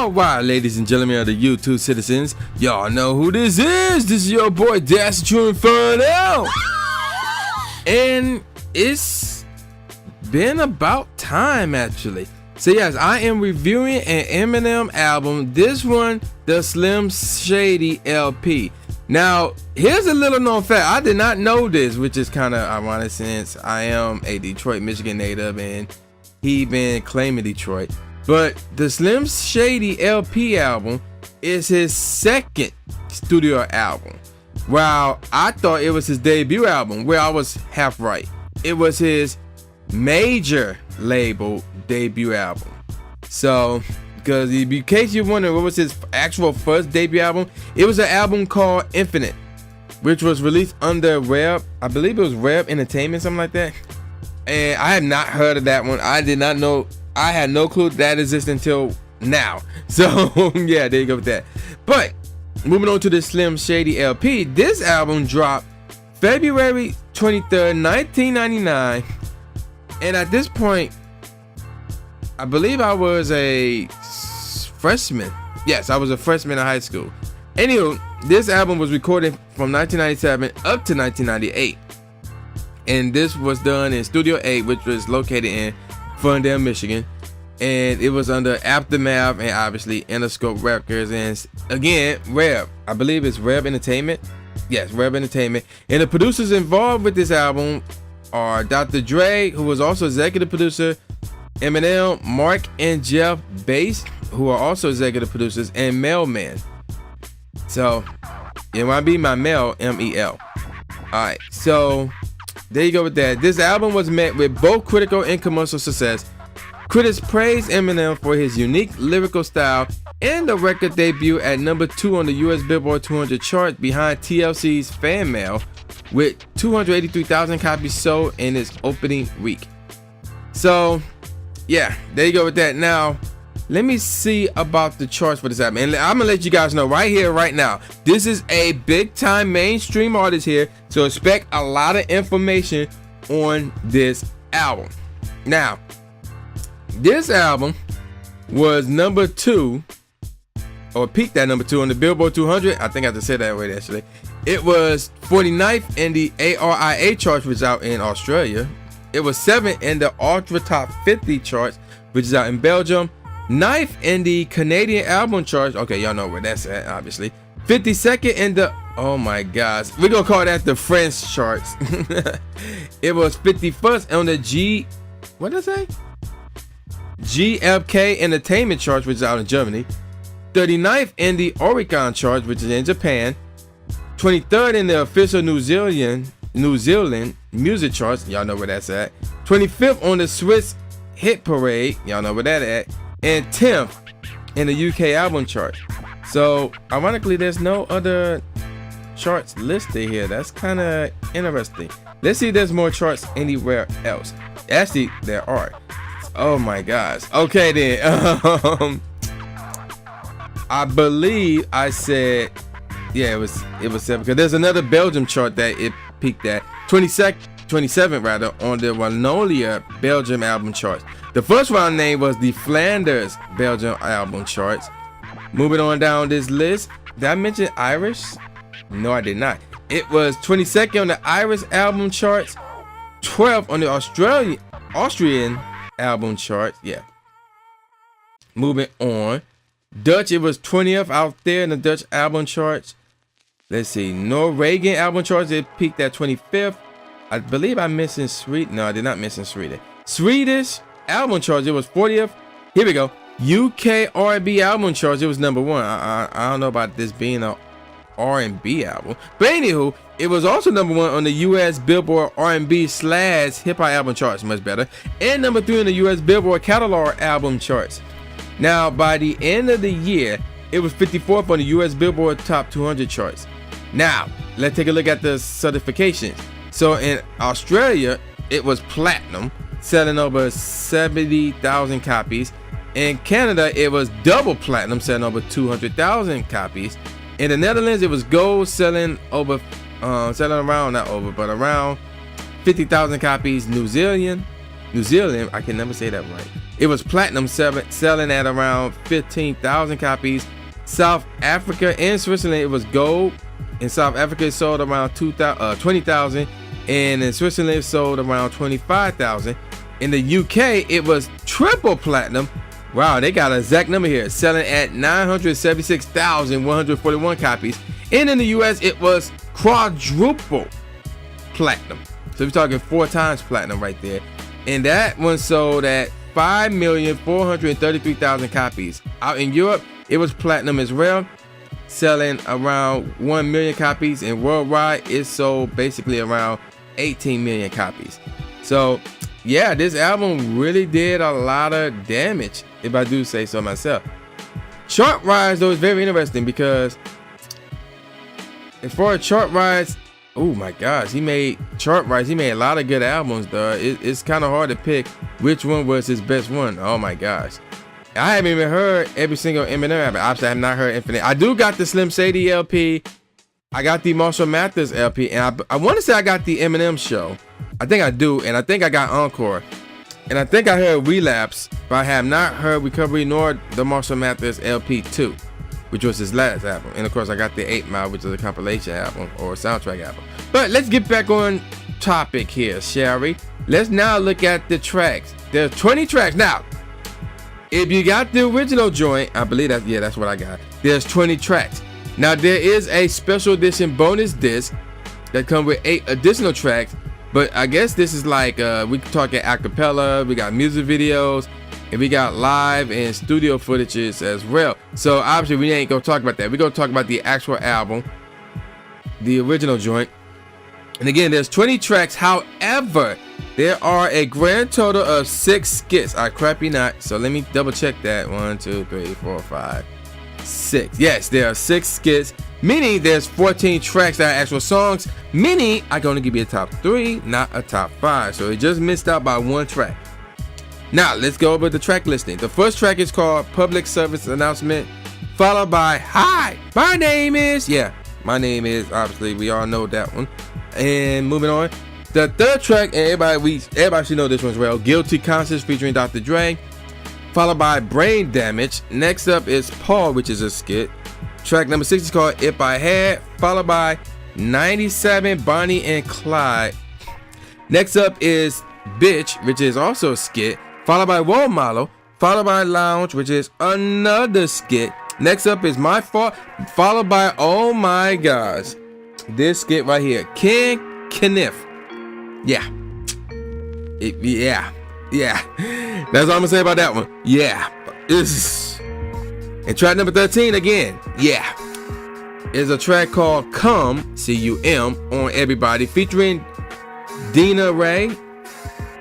Alright, ladies and gentlemen of the YouTube citizens, y'all know who this is. This is your boy Dash True Inferno. And it's been about time actually. So yes, I am reviewing an Eminem album. This one, the Slim Shady LP. Now, here's a little known fact. I did not know this, which is kind of ironic since I am a Detroit, Michigan native and he been claiming Detroit. But the Slim Shady LP album is his second studio album. While I thought it was his debut album, where I was half right. It was his major label debut album. So, because in case you're wondering what was his actual first debut album, it was an album called Inferno, which was released under Reb, I believe it was Reb Entertainment, something like that. And I had not heard of that one. I did not know. I had no clue that existed until now. So yeah, there you go with that. But moving on to the Slim Shady LP, this album dropped February 23rd, 1999. And at this point, I believe I was a freshman. Yes, I was a freshman in high school. Anyway, this album was recorded from 1997 up to 1998. And this was done in Studio 8, which was located in Ferndale, Michigan, and it was under Aftermath and obviously Interscope Records, and again Reb, I believe it's Reb Entertainment. Yes, Reb Entertainment. And the producers involved with this album are Dr. Dre, who was also executive producer, Eminem, Mark and Jeff Bass, who are also executive producers, and Mailman. So it might be my Mel, M-E-L. Alright, so there you go with that. This album was met with both critical and commercial success. Critics praised Eminem for his unique lyrical style, and the record debuted at number 2 on the US Billboard 200 chart behind TLC's Fan Mail, with 283,000 copies sold in its opening week. So yeah, there you go with that. Now let me see about the charts for this album, and I'm gonna let you guys know right here, right now. This is a big time mainstream artist here, so expect a lot of information on this album. Now, this album was number 2, or peaked at number 2 on the Billboard 200. I think I have to say that way actually. It was 49th in the ARIA charts, which is out in Australia. It was 7th in the Ultra Top 50 charts, which is out in Belgium. 9th in the Canadian album charts. Okay, y'all know where that's at, obviously. 52nd in the, oh my gosh, we're gonna call that the French charts. It was 51st on the what did I say? GFK Entertainment charts, which is out in Germany. 39th in the Oricon charts, which is in Japan. 23rd in the official New Zealand music charts. Y'all know where that's at. 25th on the Swiss Hit Parade. Y'all know where that at. And 10th in the UK album chart. So ironically, there's no other charts listed here. That's kind of interesting. Let's see if there's more charts anywhere else. Actually, there are. Oh my gosh. Okay then. I believe I said, yeah, it was 7, because there's another Belgium chart that it peaked at 27th rather on the Wallonia Belgium album charts. The first round name was the Flanders Belgium album charts. Moving on down this list, did I mention Irish? No, I did not. It was 22nd on the Irish album charts, 12th on the Austrian album charts. Yeah. Moving on, Dutch, it was 20th out there in the Dutch album charts. Let's see, Norwegian album charts, it peaked at 25th. I believe I mentioned Sweden. No, I did not mention Sweden. Swedish album charts, it was 40th. Here we go. UK R&B album charts, it was number 1. I don't know about this being a R&B album, but anywho, it was also number 1 on the US Billboard R&B / hip hop album charts, much better, and number 3 on the US Billboard catalog album charts. Now, by the end of the year, it was 54th on the US Billboard Top 200 charts. Now, let's take a look at the certifications. So in Australia, it was platinum, selling over 70,000 copies. In Canada, it was double platinum, selling over 200,000 copies. In the Netherlands, it was gold, selling around 50,000 copies. New Zealand, New Zealand, I can never say that right. It was platinum, selling at around 15,000 copies. South Africa and Switzerland, it was gold. In South Africa, it sold around 20,000, and in Switzerland, it sold around 25,000. In the UK, it was triple platinum. Wow, they got an exact number here, selling at 976,141 copies. And in the US, it was quadruple platinum. So we're talking 4 times platinum right there. And that one sold at 5,433,000 copies. Out in Europe, it was platinum as well, selling around 1 million copies. And worldwide, it sold basically around 18 million copies. So yeah, this album really did a lot of damage, if I do say so myself. Chart rise, though, is very interesting because as far as chart rise, oh my gosh, he made chart rise. He made a lot of good albums, though. It's kind of hard to pick which one was his best one. Oh my gosh, I haven't even heard every single Eminem album. Obviously, I have not heard Infinite. I do got the Slim Shady LP. I got the Marshall Mathers LP, and I want to say I got the Eminem show. I think I do, and I think I got Encore, and I think I heard Relapse, but I have not heard Recovery nor the Marshall Mathers LP 2, which was his last album. And of course, I got the 8 Mile, which is a compilation album or a soundtrack album. But let's get back on topic here, shall we? Let's now look at the tracks. There's 20 tracks. Now, if you got the original joint, I believe that's what I got. There's 20 tracks. Now, there is a special edition bonus disc that comes with 8 additional tracks, but I guess this is like, we can talk at acapella, we got music videos, and we got live and studio footages as well. So obviously we ain't gonna talk about that. We're gonna talk about the actual album, the original joint. And again, there's 20 tracks. However, there are a grand total of 6 skits. I crap you not. So let me double check that. 1, 2, 3, 4, 5, 6. Yes, there are 6 skits, meaning there's 14 tracks that are actual songs, meaning I can only give you a top 3, not a top 5. So it just missed out by 1 track. Now let's go over the track listing. The first track is called Public Service Announcement, followed by Hi, my name is, my name is, obviously we all know that one. And moving on, the third track, and everybody should know this one as well, Guilty Conscience featuring Dr. Dre, followed by Brain Damage. Next up is Paul, which is a skit. Track number 6 is called If I Had, followed by 97 Bonnie and Clyde. Next up is Bitch, which is also a skit, followed by Role Model, followed by Lounge, which is another skit. Next up is My Fault, followed by, oh my gosh, this skit right here, King Kniff. Yeah. That's all I'm gonna say about that one. Yeah. And track number 13 again. Is a track called Come, C-U-M, on Everybody, featuring Dina Ray.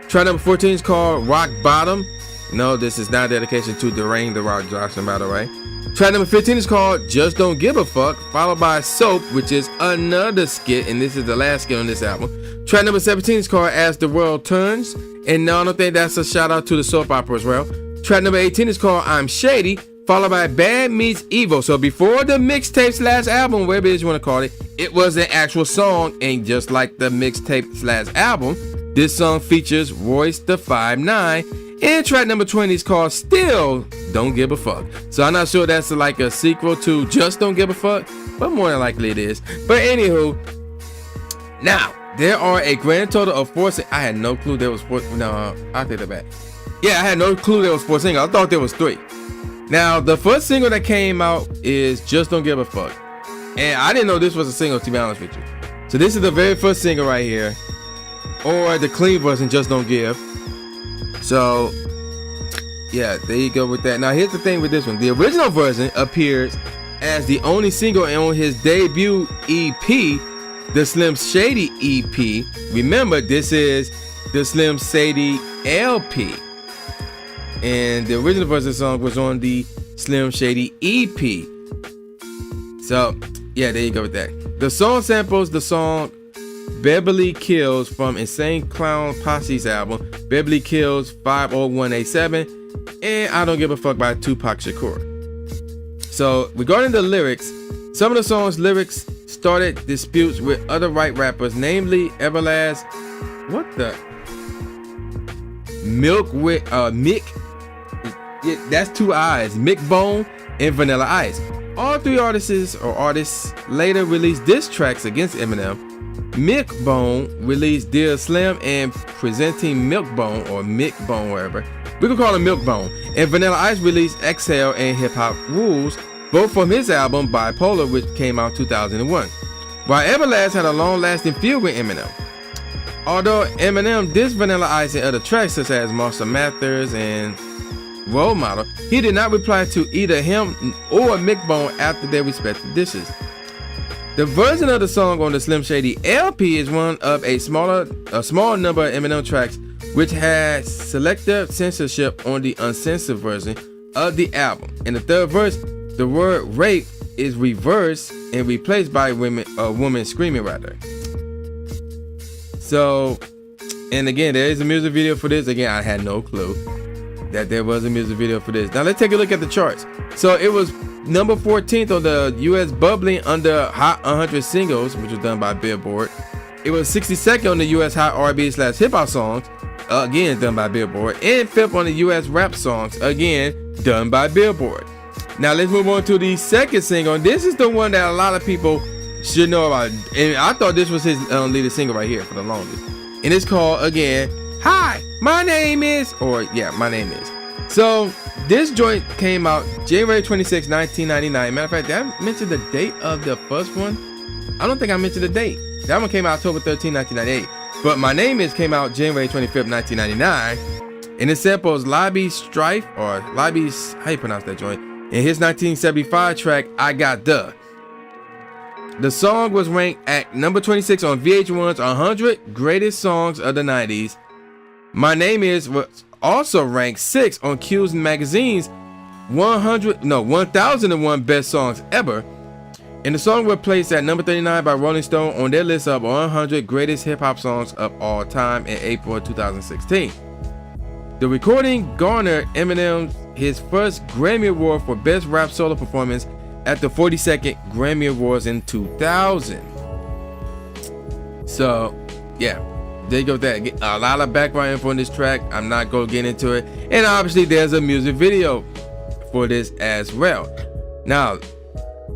Track number 14 is called Rock Bottom. No, this is not a dedication to Dwayne The Rock Johnson, by the way. Track number 15 is called Just Don't Give a Fuck, followed by Soap, which is another skit, and this is the last skit on this album. Track number 17 is called As the World Turns, and no, I don't think that's a shout out to the soap opera as well. Track number 18 is called I'm Shady, followed by Bad Meets Evil. So before the mixtape slash album, whatever it is you want to call it, it was an actual song, and just like the mixtape slash album, this song features Royce the 5'9", and track number 20 is called Still Don't Give a Fuck. So I'm not sure that's like a sequel to Just Don't Give a Fuck, but more than likely it is. But anywho, now there are a grand total of 4 I had no clue there was 4. No, I take that back. Yeah, I had no clue there was 4 singles. I thought there was 3. Now the first single that came out is Just Don't Give a Fuck, and I didn't know this was a single, to be honest with you. So this is the very first single right here, or the clean version, Just Don't Give. So yeah, there you go with that. Now here's the thing with this one. The original version appears as the only single on his debut EP, the Slim Shady EP. Remember, this is the Slim Shady LP, and the original version of the song was on the Slim Shady EP. So yeah, there you go with that. The song samples the song Beverly Kills from Insane Clown Posse's album Beverly Kills 50187, and I Don't Give a Fuck by Tupac Shakur. So regarding the lyrics, some of the song's lyrics started disputes with other white rappers, namely Everlast. What the? Mick. That's two I's. Mick Bone and Vanilla Ice. All three artists later released diss tracks against Eminem. Mick Bone released Dear Slim and Presenting Milk Bone, or Mick Bone, wherever. We could call him Milk Bone. And Vanilla Ice released Exhale and Hip Hop Rules, both from his album Bipolar, which came out 2001. While Everlast had a long-lasting feud with Eminem. Although Eminem dissed Vanilla Ice in other tracks such as Marshall Mathers and Role Model, he did not reply to either him or Mick Bone after their respective dishes. The version of the song on the Slim Shady LP is one of a small number of Eminem tracks which had selective censorship on the uncensored version of the album. In the third verse, the word rape is reversed and replaced by a woman screaming rather. So, and again, there is a music video for this. Again, I had no clue that there was a music video for this. Now let's take a look at the charts. So it was number 14th on the US Bubbling Under Hot 100 Singles, which was done by Billboard. It was 62nd on the US Hot R&B/Hip Hop Songs, again done by Billboard, and 5th on the US Rap Songs, again done by Billboard. Now let's move on to the second single. This is the one that a lot of people should know about, and I thought this was his leading single right here for the longest. And it's called, again, Hi, My Name Is, or yeah, My Name Is. So this joint came out January 26, 1999. Matter of fact, did I mention the date of the first one? I don't think I mentioned the date. That one came out October 13, 1998. But My Name Is came out January 25th, 1999. And it samples Lobby Strife, or Lobby's, how you pronounce that joint, in his 1975 track, I Got The. The song was ranked at number 26 on VH1's 100 Greatest Songs of the 90s. My Name Is was also ranked 6 on Q's magazine's 1001 Best Songs Ever. And the song was placed at number 39 by Rolling Stone on their list of 100 Greatest Hip Hop Songs of All Time in April 2016. The recording garnered Eminem his first Grammy Award for Best Rap Solo Performance at the 42nd Grammy Awards in 2000. So, yeah, there you go. That a lot of background info on this track. I'm not going to get into it. And obviously, there's a music video for this as well. Now,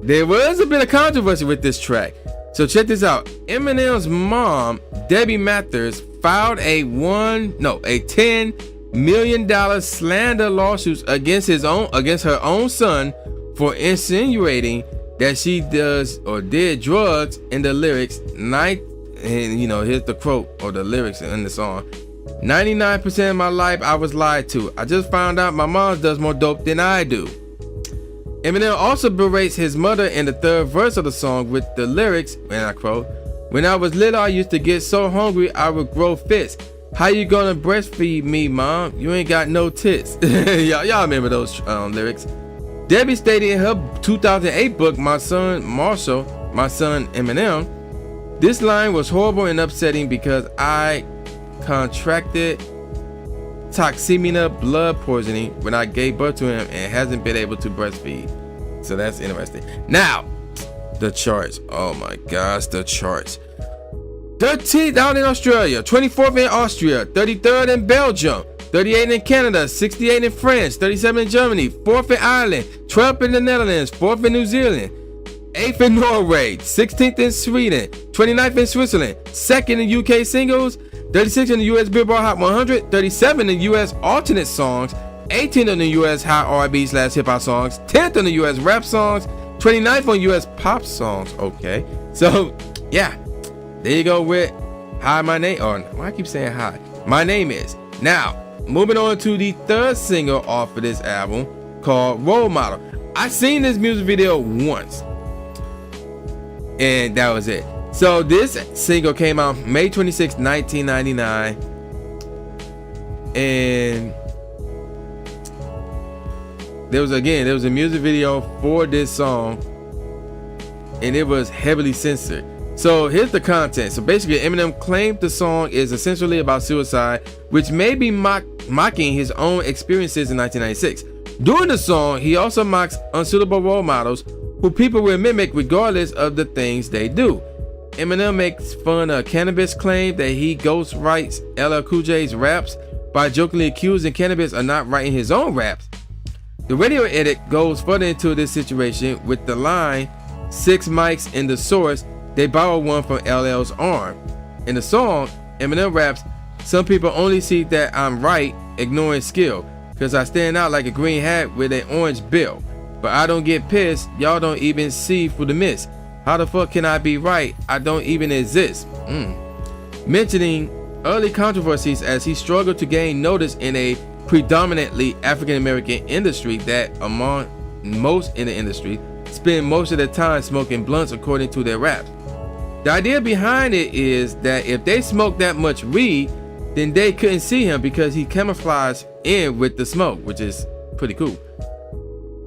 there was a bit of controversy with this track. So check this out. Eminem's mom, Debbie Mathers, filed a $10 million slander lawsuit against her own son for insinuating that she does or did drugs in the lyrics. And here's the quote or the lyrics in the song. 99% of my life I was lied to. I just found out my mom does more dope than I do. Eminem also berates his mother in the third verse of the song with the lyrics, and I quote, when I was little I used to get so hungry I would grow fists. How you gonna breastfeed me, mom? You ain't got no tits. Y'all remember those lyrics. Debbie stated in her 2008 book, My Son Marshall, My Son Eminem, this line was horrible and upsetting because I contracted toxemia blood poisoning when I gave birth to him and hasn't been able to breastfeed. So that's interesting. Now, the charts. Oh my gosh, the charts. 13th out in Australia, 24th in Austria, 33rd in Belgium, 38th in Canada, 68th in France, 37th in Germany, 4th in Ireland, 12th in the Netherlands, 4th in New Zealand, 8th in Norway, 16th in Sweden, 29th in Switzerland, 2nd in UK singles, 36th in the US Billboard Hot 100, 37th in the US alternate songs, 18th in the US Hot R&B/Hip Hop Songs, 10th in the US Rap Songs, 29th on US Pop Songs. Okay, so yeah, there you go with Hi My Name, or why I keep saying Hi, My Name Is. Now, moving on to the third single off of this album called Role Model. I seen this music video once, and that was it. So this single came out May 26, 1999, and there was a music video for this song, and it was heavily censored. So here's the content. So basically, Eminem claimed the song is essentially about suicide, which may be mocking his own experiences in 1996. During the song, he also mocks unsuitable role models who people will mimic regardless of the things they do. Eminem makes fun of cannabis claim that he ghostwrites LL Cool J's raps by jokingly accusing Cannabis of not writing his own raps. The radio edit goes further into this situation with the line, 6 mics in the source, they borrowed one from LL's arm. In the song, Eminem raps, some people only see that I'm right, ignoring skill, cause I stand out like a green hat with an orange bill. But I don't get pissed, y'all don't even see through the mist. How the fuck can I be right? I don't even exist. Mentioning early controversies as he struggled to gain notice in a predominantly African-American industry that, among most in the industry, spend most of their time smoking blunts according to their raps. The idea behind it is that if they smoked that much weed, then they couldn't see him because he camouflaged in with the smoke, which is pretty cool.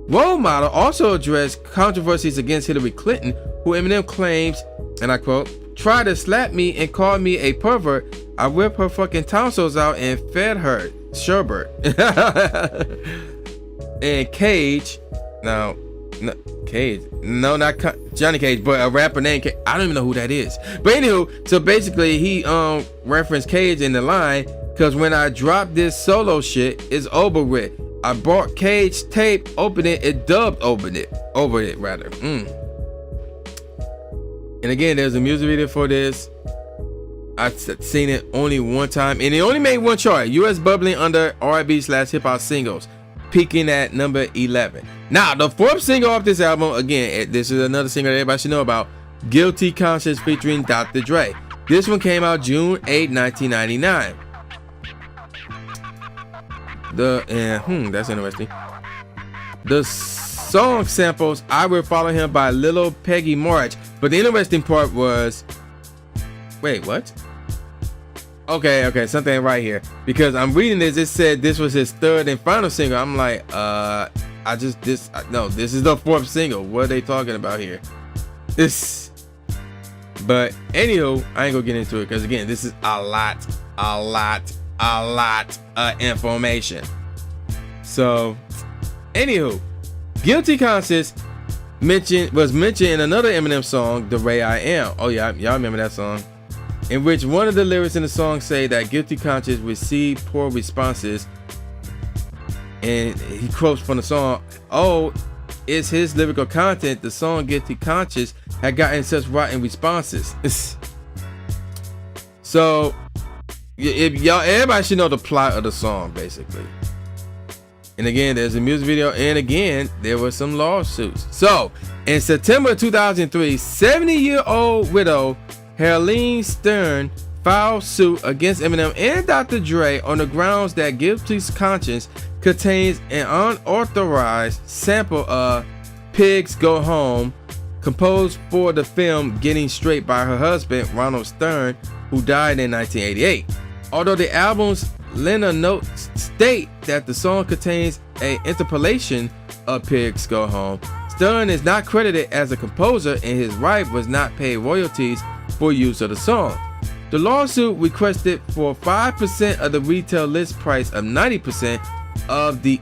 Role Model also addressed controversies against Hillary Clinton, who Eminem claims, and I quote, tried to slap me and called me a pervert. I whipped her fucking tonsils out and fed her sherbet. And Cage, not Johnny Cage, but a rapper named Cage. I don't even know who that is. But anywho, so basically he referenced Cage in the line, cause when I drop this solo shit, it's over with. I bought Cage tape, opened it dubbed over it rather. And again, there's a music video for this. I've seen it only one time, and it only made one chart. US bubbling under R&B/hip hop singles, peaking at number 11. Now, the 4th single off this album, again, this is another single that everybody should know about, Guilty Conscience featuring Dr. Dre. This one came out June 8, 1999. That's interesting. The song samples I Will Follow Him by Lil Peggy March, but the interesting part was, wait, what? Okay, something right here, because I'm reading this. It said this was his 3rd and final single. I'm like, no, this is the 4th single. What are they talking about here? But anywho, I ain't gonna get into it because again, this is a lot of information. So, anywho, Guilty Conscience was mentioned in another Eminem song, The Way I Am. Oh yeah, y'all remember that song? In which one of the lyrics in the song say that Guilty Conscience received poor responses, and he quotes from the song, "Oh, it's his lyrical content. The song Guilty Conscience had gotten such rotten responses." So, everybody should know the plot of the song, basically. And again, there's a music video, and again, there were some lawsuits. So, in September 2003, 70-year-old widow Harleen Stern filed suit against Eminem and Dr. Dre on the grounds that Guilty Conscience contains an unauthorized sample of Pigs Go Home, composed for the film Getting Straight by her husband, Ronald Stern, who died in 1988. Although the album's liner notes state that the song contains an interpolation of Pigs Go Home, Stern is not credited as a composer, and his wife was not paid royalties for use of the song. The lawsuit requested for 5% of the retail list price of 90% of the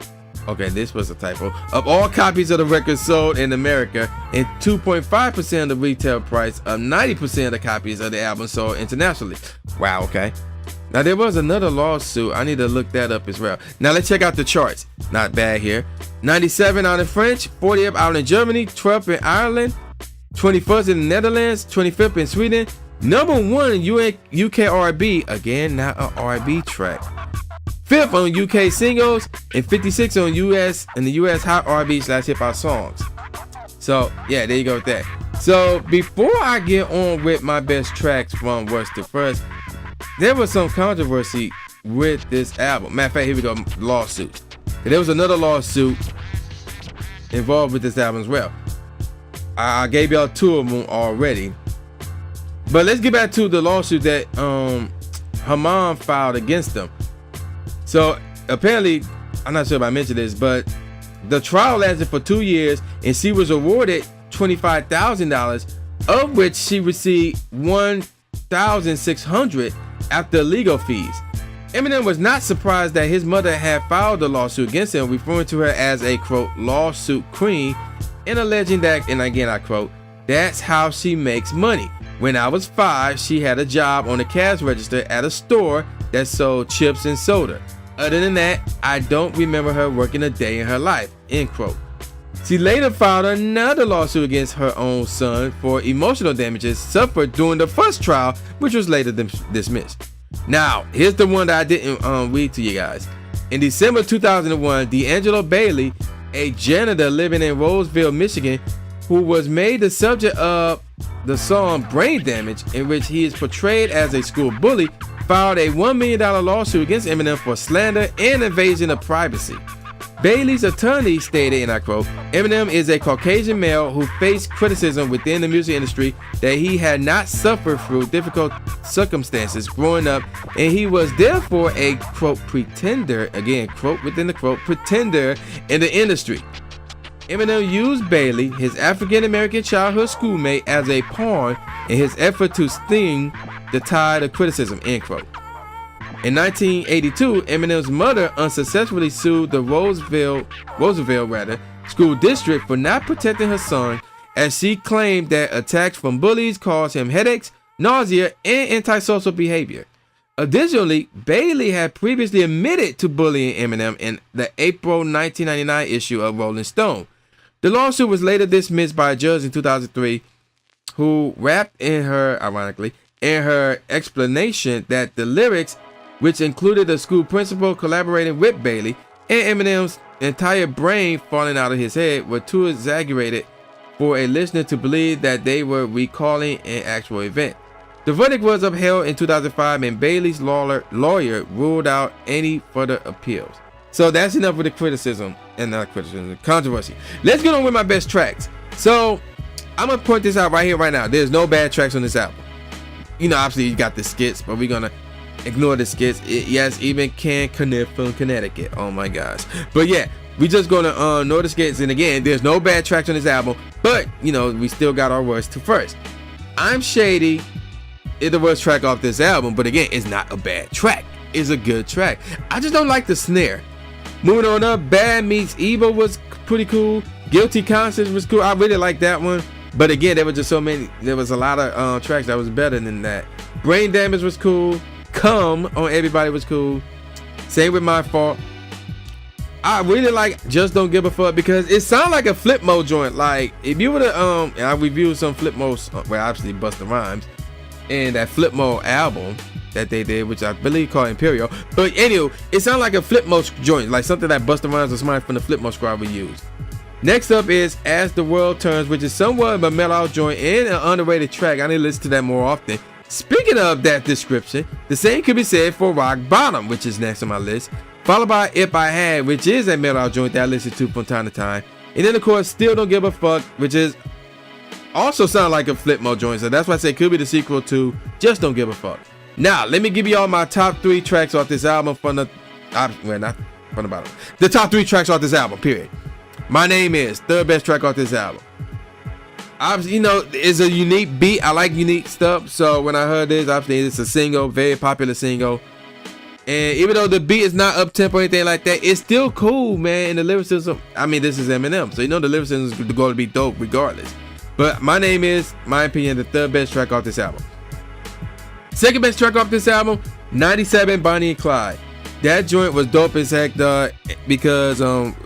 this was a typo, of all copies of the record sold in America, and 2.5% of the retail price of 90% of the copies of the album sold internationally. Wow, okay. Now there was another lawsuit. I need to look that up as well. Now let's check out the charts. Not bad here. 97 out in French, 40th out in Germany, 12th in Ireland, 21st in the Netherlands, 25th in Sweden. Number 1 in UK R&B, again not an R&B track. 5th on UK singles, and 56 on the US hot R&B/hip hop songs. So yeah, there you go with that. So before I get on with my best tracks from worst to first, there was some controversy with this album. Matter of fact, here we go, lawsuit. There was another lawsuit involved with this album as well. I gave y'all 2 of them already. But let's get back to the lawsuit that her mom filed against them. So apparently, I'm not sure if I mentioned this, but the trial lasted for 2 years, and she was awarded $25,000, of which she received $1,600 after legal fees. Eminem was not surprised that his mother had filed the lawsuit against him, referring to her as a quote lawsuit queen, and alleging that, and again I quote, "That's how she makes money. When I was 5, she had a job on the cash register at a store that sold chips and soda. Other than that, I don't remember her working a day in her life, end quote. She later filed another lawsuit against her own son for emotional damages suffered during the first trial, which was later dismissed. Now, here's the one that I didn't read to you guys. In December 2001, D'Angelo Bailey, a janitor living in Roseville, Michigan, who was made the subject of the song Brain Damage, in which he is portrayed as a school bully, filed a $1 million lawsuit against Eminem for slander and invasion of privacy. Bailey's attorney stated, and I quote, Eminem is a Caucasian male who faced criticism within the music industry that he had not suffered through difficult circumstances growing up, and he was therefore a, quote, pretender, again, quote within the quote, pretender in the industry. Eminem used Bailey, his African-American childhood schoolmate, as a pawn in his effort to sting the tide of criticism, end quote. In 1982, Eminem's mother unsuccessfully sued the Roseville school district for not protecting her son, as she claimed that attacks from bullies caused him headaches, nausea, and antisocial behavior. Additionally, Bailey had previously admitted to bullying Eminem in the April 1999 issue of Rolling Stone. The lawsuit was later dismissed by a judge in 2003, who rapped in her explanation that the lyrics, which included the school principal collaborating with Bailey and Eminem's entire brain falling out of his head, were too exaggerated for a listener to believe that they were recalling an actual event. The verdict was upheld in 2005, and Bailey's lawyer ruled out any further appeals. So that's enough with the criticism, and not criticism, controversy. Let's get on with my best tracks. So I'm gonna point this out right here, right now. There's no bad tracks on this album. You know, obviously you got the skits, but we're gonna ignore the skits. Yes, even Ken Kniff from Connecticut. Oh my gosh. But yeah, we just gonna ignore the skits. And again, there's no bad tracks on this album, but you know, we still got our words to first. I'm Shady is the worst track off this album, but again, it's not a bad track. It's a good track. I just don't like the snare. Moving on up, Bad Meets Evil was pretty cool. Guilty Conscience was cool. I really like that one. But again, there were just so many. There was a lot of tracks that was better than that. Brain Damage was cool. Come on Everybody was cool. Same with My Fault. I really like Just Don't Give a Fuck because it sounds like a flip mode joint. Like if you were to and I reviewed some flip modes, well obviously Busta Rhymes, and that flip mode album that they did, which I believe called Imperial. But anyway, it sounds like a flip mode joint, like something that Busta Rhymes or somebody from the flip mode squad would use. Next up is As the World Turns, which is somewhat of a mellow joint and an underrated track. I need to listen to that more often. Speaking of that description, the same could be said for Rock Bottom, which is next on my list, followed by If I Had, which is a mellow joint that I listen to from time to time, and then of course Still Don't Give a Fuck, which is also sound like a flip mode joint, so that's why I say it could be the sequel to Just Don't Give a Fuck. Now let me give you all my top 3 tracks off this album from the not from the bottom. The top 3 tracks off this album, period. My Name Is, third best track off this album. Obviously, you know, it's a unique beat. I like unique stuff. So when I heard this, obviously it's a single, very popular single. And even though the beat is not up tempo or anything like that, it's still cool, man. And the lyricism, I mean, this is Eminem, so you know the lyricism is going to be dope regardless. But My Name Is, my opinion, the third best track off this album. Second best track off this album, 97 Bonnie and Clyde. That joint was dope as heck, because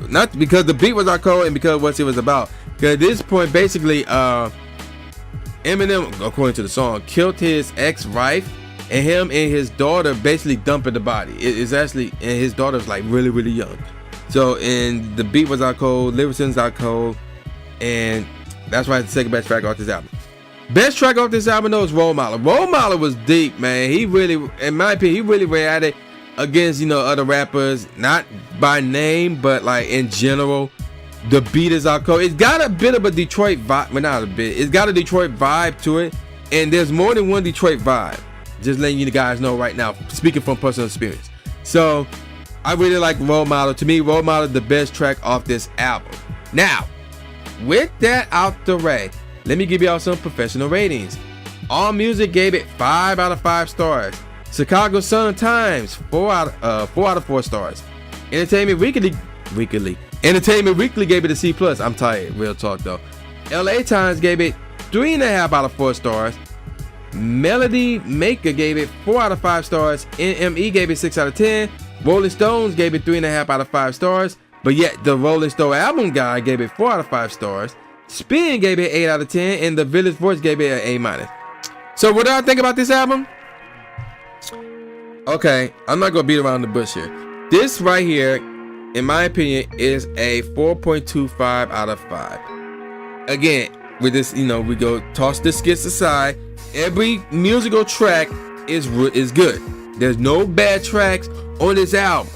not because the beat was our code and because what it was about. Because at this point, basically, Eminem, according to the song, killed his ex-wife, and him and his daughter basically dumping the body. It's actually, and his daughter's like really, really young. So, and the beat was our code, lyricism's our code, and that's why it's the second best track off this album. Best track off this album though is Role Model. Role Model was deep, man. He really, in my opinion, he really went at it against, you know, other rappers, not by name, but like in general. The beat is our code. It's got a bit of a Detroit vibe. Well, not a bit. It's got a Detroit vibe to it. And there's more than one Detroit vibe. Just letting you guys know right now, speaking from personal experience. So, I really like Role Model. To me, Role Model is the best track off this album. Now, with that out the way, let me give y'all some professional ratings. AllMusic gave it 5 out of 5 stars. Chicago Sun-Times, 4 out of 4 stars. Entertainment Weekly gave it a C+. I'm tired, real talk though. LA Times gave it 3.5 out of 4 stars. Melody Maker gave it 4 out of 5 stars. NME gave it 6 out of 10. Rolling Stones gave it 3.5 out of 5 stars, but yet the Rolling Stone album guy gave it 4 out of 5 stars. Spin gave it 8 out of 10, and the Village Voice gave it an A minus. So what do I think about this album? Okay, I'm not gonna beat around the bush here. This right here, in my opinion, is a 4.25 out of 5. Again, with this, we go toss the skits aside. Every musical track is good. There's no bad tracks on this album,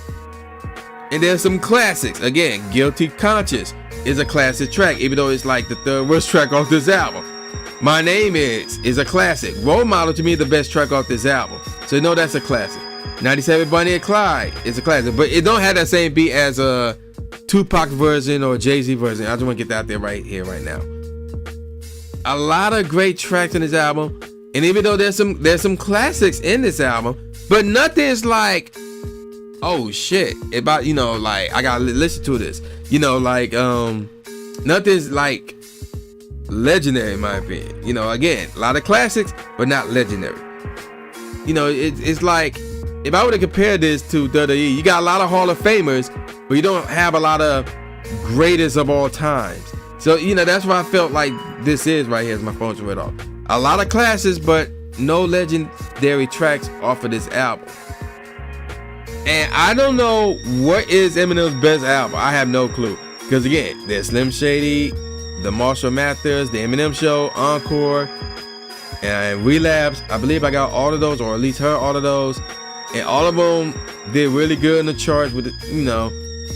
and there's some classics. Again, Guilty Conscious is a classic track, even though it's like the third worst track off this album. My Name Is a classic. Role Model to me is the best track off this album, so that's a classic. 97 Bonnie and Clyde is a classic, but it don't have that same beat as a Tupac version or Jay-Z version. I just want to get that out there right here, right now. A lot of great tracks in this album, and even though there's some classics in this album, but nothing's like, oh shit, about like I gotta listen to this. Nothing's like legendary in my opinion. Again, a lot of classics, but not legendary. It's like, if I were to compare this to WWE, you got a lot of Hall of Famers, but you don't have a lot of greatest of all times. So that's what I felt like this is right here as my phone's read off. A lot of classics, but no legendary tracks off of this album. And I don't know what is Eminem's best album. I have no clue. Because again, there's Slim Shady, the Marshall Mathers, the Eminem Show, Encore, and Relapse. I believe I got all of those, or at least heard all of those. And all of them did really good in the charts with,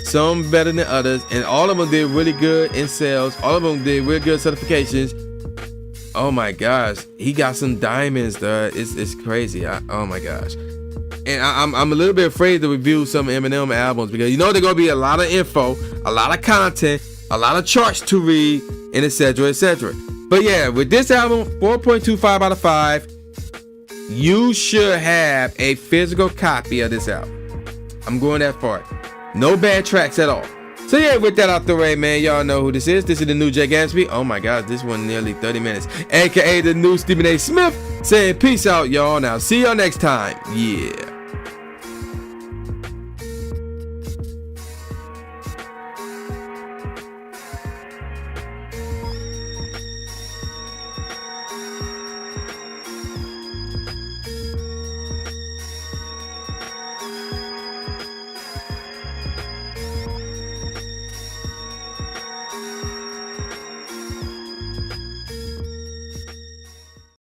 some better than others. And all of them did really good in sales. All of them did really good certifications. Oh my gosh, he got some diamonds, dude. It's crazy. Oh my gosh. And I'm a little bit afraid to review some Eminem albums, because they're gonna be a lot of info, a lot of content, a lot of charts to read, and etc. etc. But yeah, with this album, 4.25 out of 5. You should have a physical copy of this album. I'm going that far. No bad tracks at all. So yeah, with that out the way, man, y'all know who this is. This is the new Jay Gatsby. Oh my God, this one nearly 30 minutes. AKA the new Stephen A. Smith, saying peace out, y'all. Now, see y'all next time. Yeah.